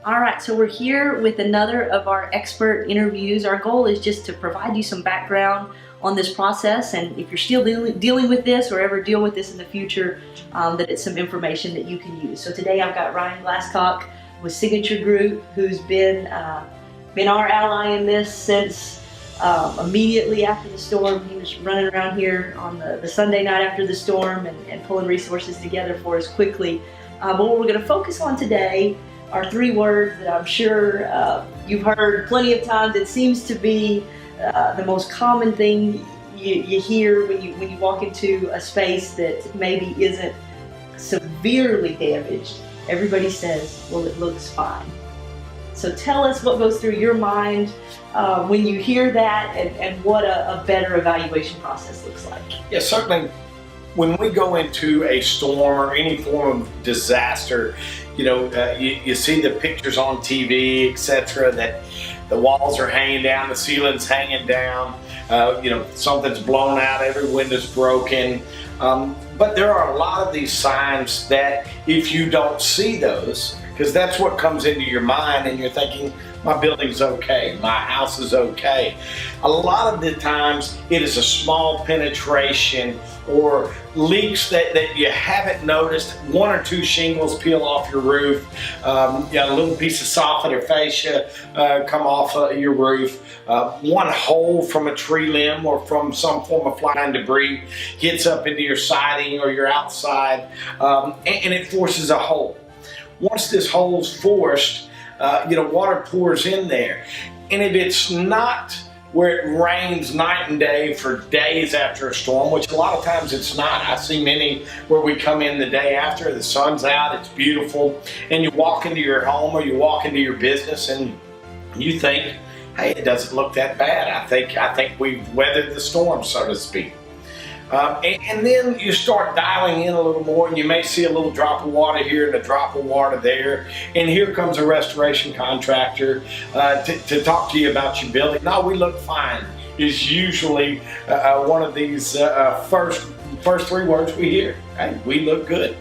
All right, so we're here with another of our expert interviews. Our goal is just to provide you some background on this process, and if you're still dealing with this or ever deal with this in the future, that it's some information that you can use. So today I've got Ryan Glasscock with Signature Group, who's been our ally in this since immediately after the storm. He was running around here on the Sunday night after the storm and pulling resources together for us quickly. But what we're going to focus on today are three words that I'm sure you've heard plenty of times. It seems to be the most common thing you hear when you walk into a space that maybe isn't severely damaged. Everybody says, well, it looks fine. So tell us what goes through your mind when you hear that, and what a better evaluation process looks like. Yeah, certainly when we go into a storm or any form of disaster, you see the pictures on TV, etc., that the walls are hanging down, the ceiling's hanging down, something's blown out, every window's broken. But there are a lot of these signs that if you don't see those, because that's what comes into your mind and you're thinking, my building's okay, my house is okay. A lot of the times it is a small penetration or leaks that you haven't noticed. One or two shingles peel off your roof, a little piece of soffit or fascia come off your roof. One hole from a tree limb or from some form of flying debris gets up into your siding or your outside, and it forces a hole. Once this hole's forced, water pours in there. And if it's not where it rains night and day for days after a storm, which a lot of times it's not. I see many where we come in the day after, the sun's out, it's beautiful, and you walk into your home or you walk into your business and you think, hey, it doesn't look that bad. I think we've weathered the storm, so to speak. And then you start dialing in a little more, and you may see a little drop of water here and a drop of water there. And here comes a restoration contractor to talk to you about your building. No, we look fine is usually one of these first three words we hear. Hey, we look good.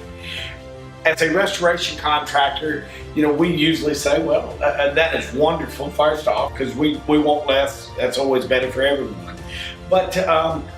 As a restoration contractor, we usually say, well, that is wonderful, first off, because we want less. That's always better for everyone. But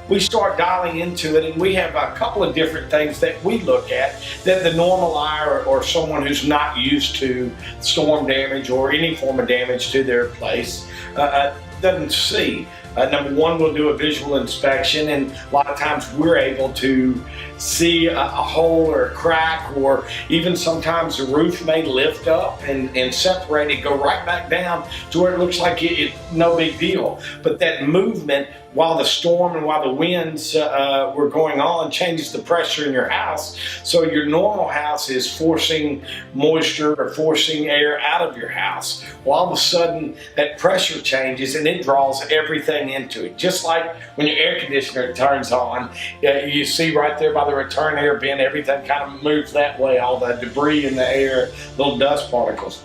we start dialing into it, and we have a couple of different things that we look at that the normal eye or someone who's not used to storm damage or any form of damage to their place doesn't see. Number one, we'll do a visual inspection, and a lot of times we're able to see a hole or a crack, or even sometimes the roof may lift up and separate and go right back down to where it looks like it's no big deal. But that movement while the storm and while the winds were going on changes the pressure in your house. So your normal house is forcing moisture or forcing air out of your house. Well, all of a sudden that pressure changes and it draws everything into it. Just like when your air conditioner turns on, you see right there by the return air bin, everything kind of moves that way, all the debris in the air, little dust particles.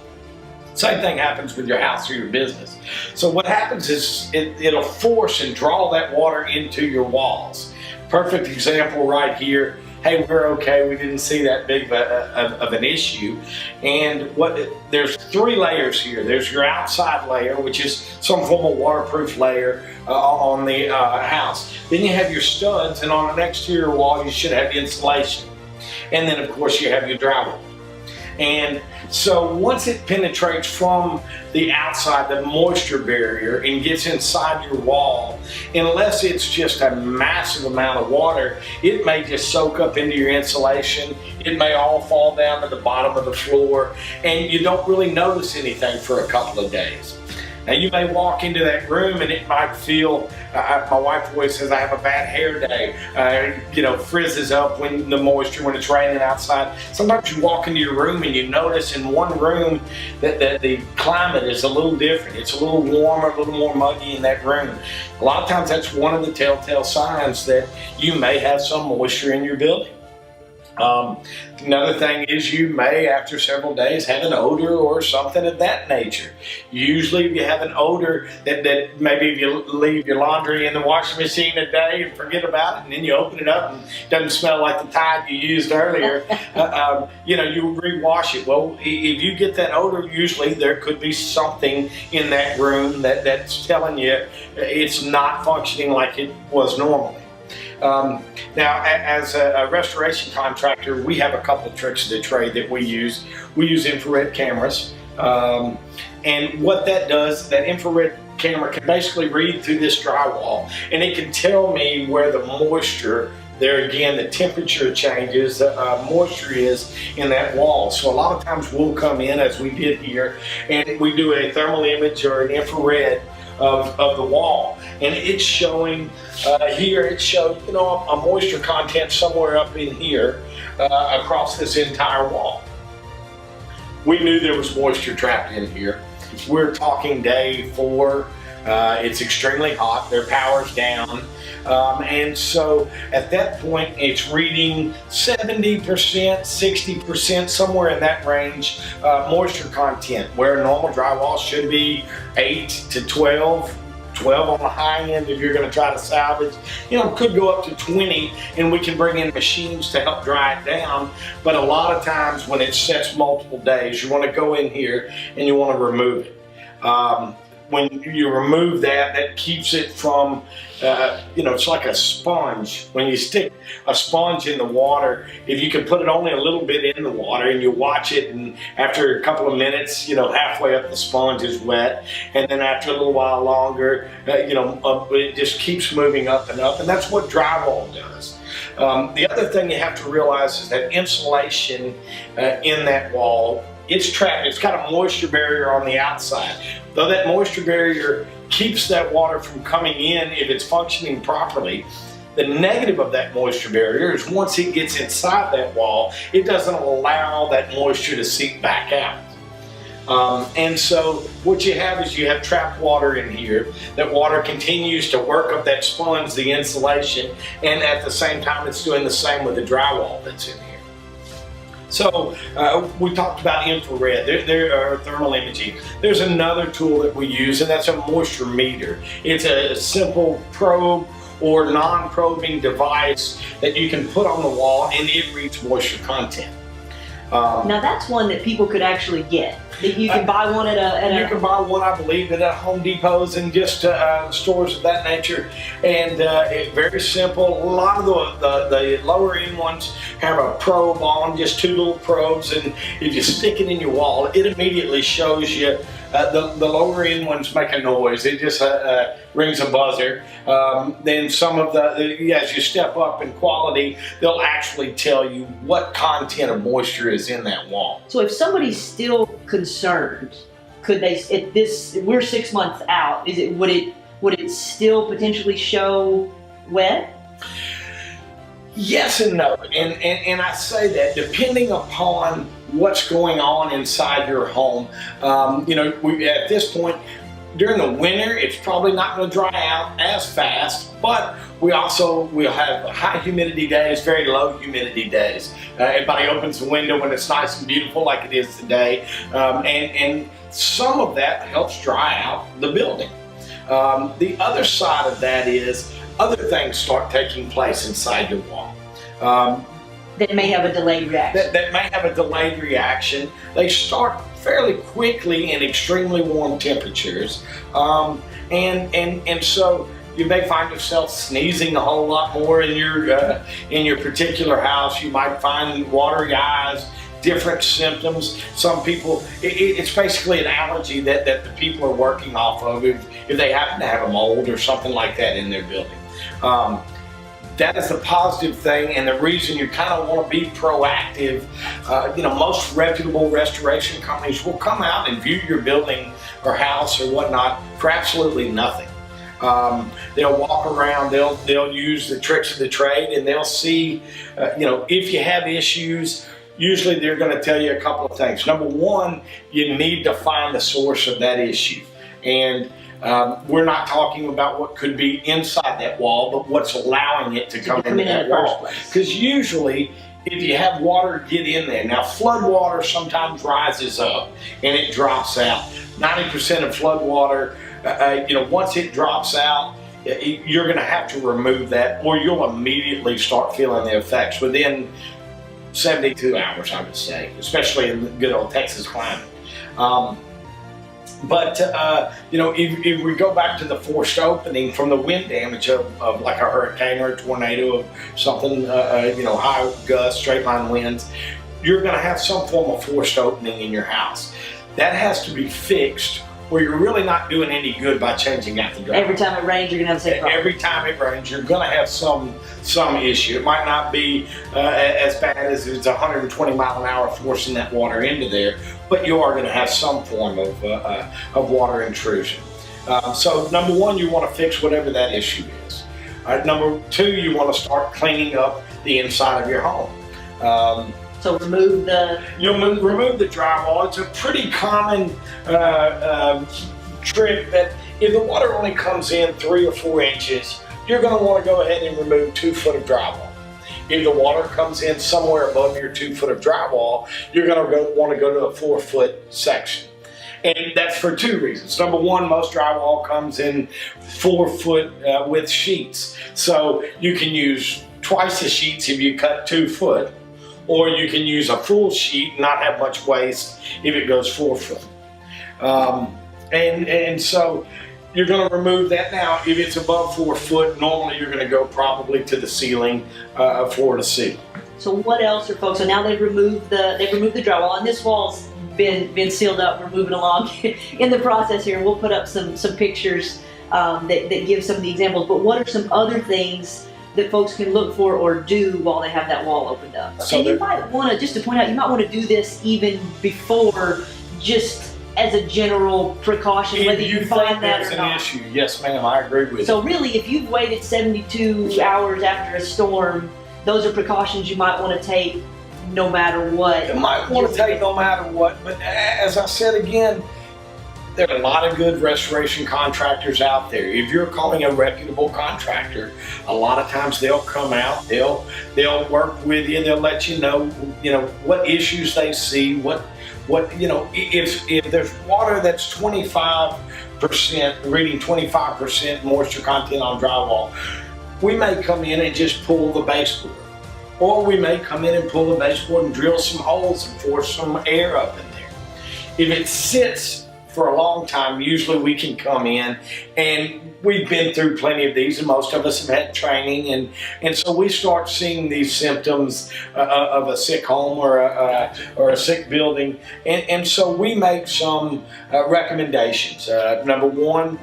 Same thing happens with your house or your business. So what happens is it'll force and draw that water into your walls. Perfect example right here. Hey, we're okay. We didn't see that big of an issue. And there's three layers here. There's your outside layer, which is some form of waterproof layer on the house. Then you have your studs, and on an exterior wall, you should have insulation. And then, of course, you have your drywall. And so once it penetrates from the outside, the moisture barrier, and gets inside your wall, unless it's just a massive amount of water, it may just soak up into your insulation. It may all fall down to the bottom of the floor, and you don't really notice anything for a couple of days. Now you may walk into that room and it might feel, my wife always says I have a bad hair day, frizzes up when it's raining outside. Sometimes you walk into your room and you notice in one room that the climate is a little different. It's a little warmer, a little more muggy in that room. A lot of times that's one of the telltale signs that you may have some moisture in your building. Another thing is you may, after several days, have an odor or something of that nature. Usually if you have an odor that maybe if you leave your laundry in the washing machine a day and forget about it, and then you open it up and it doesn't smell like the Tide you used earlier, you rewash it. Well, if you get that odor, usually there could be something in that room that's telling you it's not functioning like it was normally. Now, as a restoration contractor, we have a couple of tricks of the trade that we use. We use infrared cameras, and what that does, that infrared camera can basically read through this drywall, and it can tell me where the moisture, there again, the temperature changes, moisture is in that wall. So a lot of times we'll come in, as we did here, and we do a thermal image or an infrared of the wall, and it's showing here, it showed a moisture content somewhere up in here across this entire wall. We knew there was moisture trapped in here. We're talking day 4. It's extremely hot, their power's down, and so at that point it's reading 70%, 60%, somewhere in that range, moisture content, where normal drywall should be 8 to 12 on the high end if you're going to try to salvage. Could go up to 20, and we can bring in machines to help dry it down. But a lot of times when it sets multiple days, you want to go in here and you want to remove it. When you remove that, that keeps it from, it's like a sponge. When you stick a sponge in the water, if you can put it only a little bit in the water and you watch it, and after a couple of minutes, halfway up the sponge is wet, and then after a little while longer, it just keeps moving up, and that's what drywall does. The other thing you have to realize is that insulation in that wall, it's trapped. It's got a moisture barrier on the outside. Though that moisture barrier keeps that water from coming in if it's functioning properly, the negative of that moisture barrier is once it gets inside that wall, it doesn't allow that moisture to seep back out. And so what you have is you have trapped water in here. That water continues to work up that sponge, the insulation, and at the same time it's doing the same with the drywall that's in here. So we talked about infrared, there are thermal imaging. There's another tool that we use, and that's a moisture meter. It's a simple probe or non-probing device that you can put on the wall, and it reads moisture content. Now that's one that people could actually get. You can buy one You can buy one, I believe, at Home Depots and just stores of that nature. And it's very simple. A lot of the lower end ones have a probe on, just 2 little probes, and if you stick it in your wall, it immediately shows you. The lower end ones make a noise. It just rings a buzzer. Then some of as you step up in quality, they'll actually tell you what content of moisture is in that wall. So if somebody's still concerned, could they, we're 6 months out, would it still potentially show wet? Yes and no, and I say that depending upon what's going on inside your home. At this point, during the winter, it's probably not going to dry out as fast, but we'll have high humidity days, very low humidity days. Everybody opens the window when it's nice and beautiful like it is today, and some of that helps dry out the building. The other side of that is other things start taking place inside your wall. That may have a delayed reaction. That may have a delayed reaction. They start fairly quickly in extremely warm temperatures, and so you may find yourself sneezing a whole lot more in your particular house. You might find watery eyes, different symptoms. Some people, it's basically an allergy that the people are working off of if they happen to have a mold or something like that in their building. That is the positive thing, and the reason you kind of want to be proactive. Most reputable restoration companies will come out and view your building or house or whatnot for absolutely nothing. They'll walk around, they'll use the tricks of the trade, and they'll see, if you have issues. Usually they're going to tell you a couple of things. Number one, you need to find the source of that issue, and we're not talking about what could be inside that wall, but what's allowing it to come into that wall. Because usually if you have water get in there. Now, flood water sometimes rises up and it drops out. 90% of flood water, once it drops out, you're going to have to remove that, or you'll immediately start feeling the effects within 72 hours, I would say, especially in the good old Texas climate. If we go back to the forced opening from the wind damage of like a hurricane or a tornado of something, high gust, straight line winds, you're going to have some form of forced opening in your house. That has to be fixed, or you're really not doing any good by changing out the drywall. Every time it rains, you're going to have the same problem. Every time it rains, you're going to have some issue. It might not be as bad as it's 120 mile an hour forcing that water into there, but you are going to have some form of water intrusion. So number one, you want to fix whatever that issue is. Number two, you want to start cleaning up the inside of your home. So remove the drywall. It's a pretty common trick that if the water only comes in 3 or 4 inches, you're going to want to go ahead and remove 2 foot of drywall. If the water comes in somewhere above your 2 foot of drywall, you're going to want to go to a 4 foot section. And that's for 2 reasons. Number one, most drywall comes in 4 foot width sheets. So you can use twice the sheets if you cut 2 foot. Or you can use a full sheet and not have much waste if it goes 4 foot. And so you're going to remove that. Now, if it's above 4 foot, normally you're going to go probably to the ceiling, floor to ceiling. So what else are folks? So now they've removed the drywall, and this wall's been sealed up. We're moving along in the process here. We'll put up some pictures that give some of the examples. But what are some other things that folks can look for or do while they have that wall opened up? So and you might want to, just to point out, you might want to do this even before, just as a general precaution, whether you find that or not. Issue. Yes, ma'am, I agree with you. So really, if you've waited 72 hours after a storm, those are precautions you might want to take no matter what. You might want to take no matter what, but as I said again, there are a lot of good restoration contractors out there. If you're calling a reputable contractor, a lot of times they'll come out, they'll work with you, they'll let you know what issues they see, if there's water that's 25%, reading 25% moisture content on drywall, we may come in and just pull the baseboard. Or we may come in and pull the baseboard and drill some holes and force some air up in there. If it sits for a long time, usually we can come in, and we've been through plenty of these, and most of us have had training, and so we start seeing these symptoms of a sick home or a sick building, and so we make some recommendations. Number one,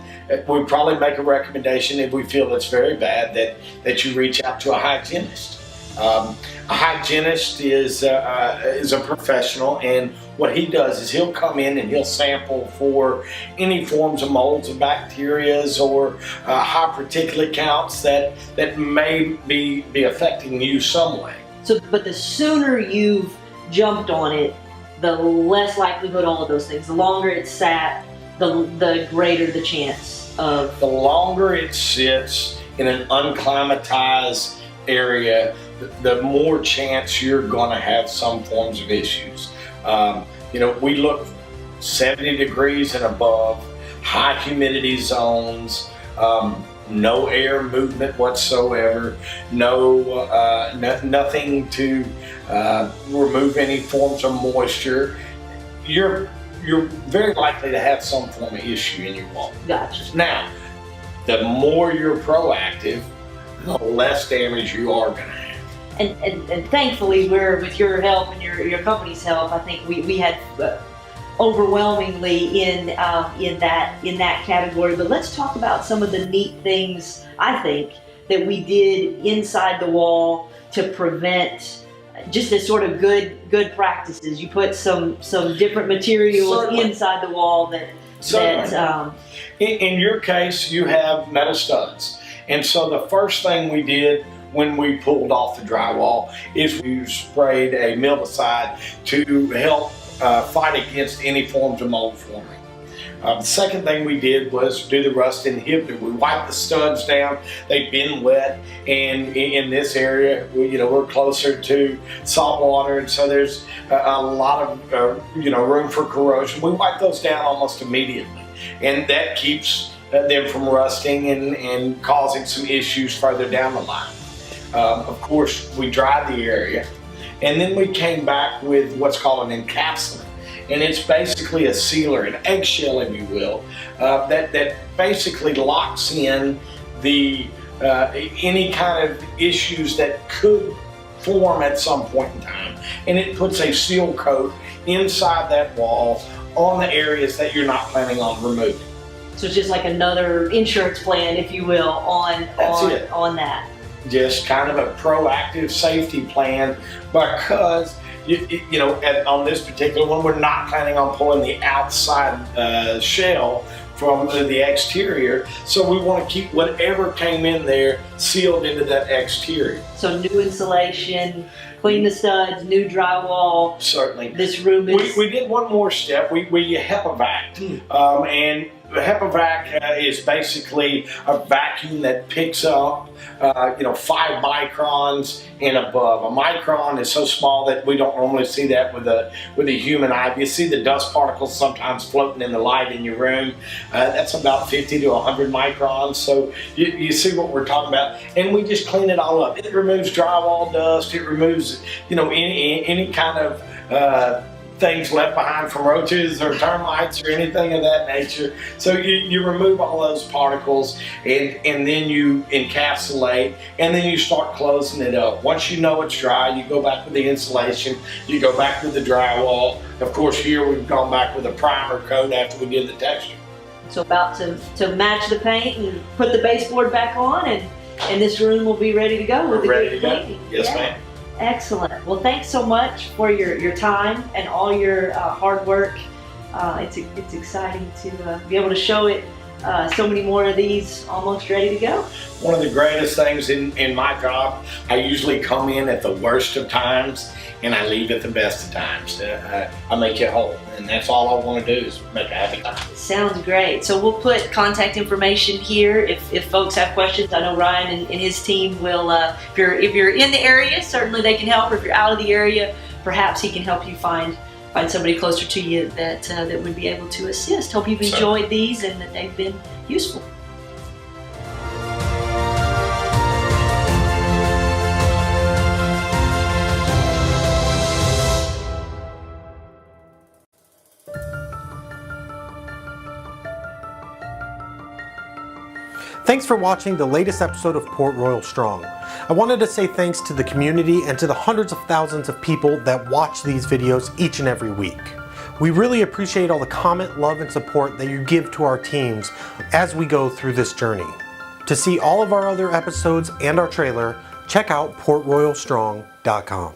we probably make a recommendation if we feel it's very bad that you reach out to a hygienist. A hygienist is a professional, and what he does is he'll come in and he'll sample for any forms of molds or bacterias or high particulate counts that may be affecting you some way. So, but the sooner you've jumped on it, the less likelihood all of those things. The longer it's sat, the greater the chance of. The longer it sits in an unclimatized area, the more chance you're going to have some forms of issues. We look 70 degrees and above, high humidity zones, no air movement whatsoever, nothing to remove any forms of moisture. You're very likely to have some form of issue in your wall. Gotcha. Now, the more you're proactive, the less damage you are going to have. And thankfully, we're with your help and your company's help. I think we had overwhelmingly in that category. But let's talk about some of the neat things I think that we did inside the wall to prevent, just as sort of good practices. You put some different materials Certainly. Inside the wall that in your case, you have metal studs, and so the first thing we did when we pulled off the drywall is we sprayed a mildicide to help fight against any forms of mold forming. The second thing we did was do the rust inhibitor. We wiped the studs down. They've been wet, and in this area, we're closer to salt water, and so there's a lot of room for corrosion. We wipe those down almost immediately, and that keeps them from rusting and causing some issues further down the line. Of course, we dried the area, and then we came back with what's called an encapsulant. And it's basically a sealer, an eggshell, if you will, that basically locks in the any kind of issues that could form at some point in time. And it puts a seal coat inside that wall on the areas that you're not planning on removing. So it's just like another insurance plan, if you will, on that. Just kind of a proactive safety plan, because on this particular one, we're not planning on pulling the outside shell from the exterior, so we want to keep whatever came in there sealed into that exterior. So new insulation, clean the studs, new drywall. Certainly. This room is... We did one more step. We HEPA-vac. And HEPA-vac is basically a vacuum that picks up 5 microns and above. A micron is so small that we don't normally see that with a human eye. You see the dust particles sometimes floating in the light in your room. That's about 50 to 100 microns. So you see what we're talking about. And we just clean it all up. It removes drywall dust. It removes any kind of things left behind from roaches or termites or anything of that nature. So you remove all those particles, and then you encapsulate, and then you start closing it up. Once you know it's dry, you go back with the insulation, you go back with the drywall. Of course, here we've gone back with a primer coat after we did the texture. So about to match the paint and put the baseboard back on, and this room will be ready to go with the good painting. Yes, ma'am. Excellent. Well, thanks so much for your time and all your hard work. It's exciting to be able to show it. So many more of these almost ready to go. One of the greatest things in my job, I usually come in at the worst of times and I leave at the best of times. I make you whole, and that's all I want to do is make a happy time. Sounds great. So we'll put contact information here if folks have questions. I know Ryan and his team will, if you're in the area, certainly they can help. Or if you're out of the area, perhaps he can help you find somebody closer to you that would be able to assist. Hope you've enjoyed these and that they've been useful. Thanks for watching the latest episode of Port Royal Strong. I wanted to say thanks to the community and to the hundreds of thousands of people that watch these videos each and every week. We really appreciate all the comment, love, and support that you give to our teams as we go through this journey. To see all of our other episodes and our trailer, check out portroyalstrong.com.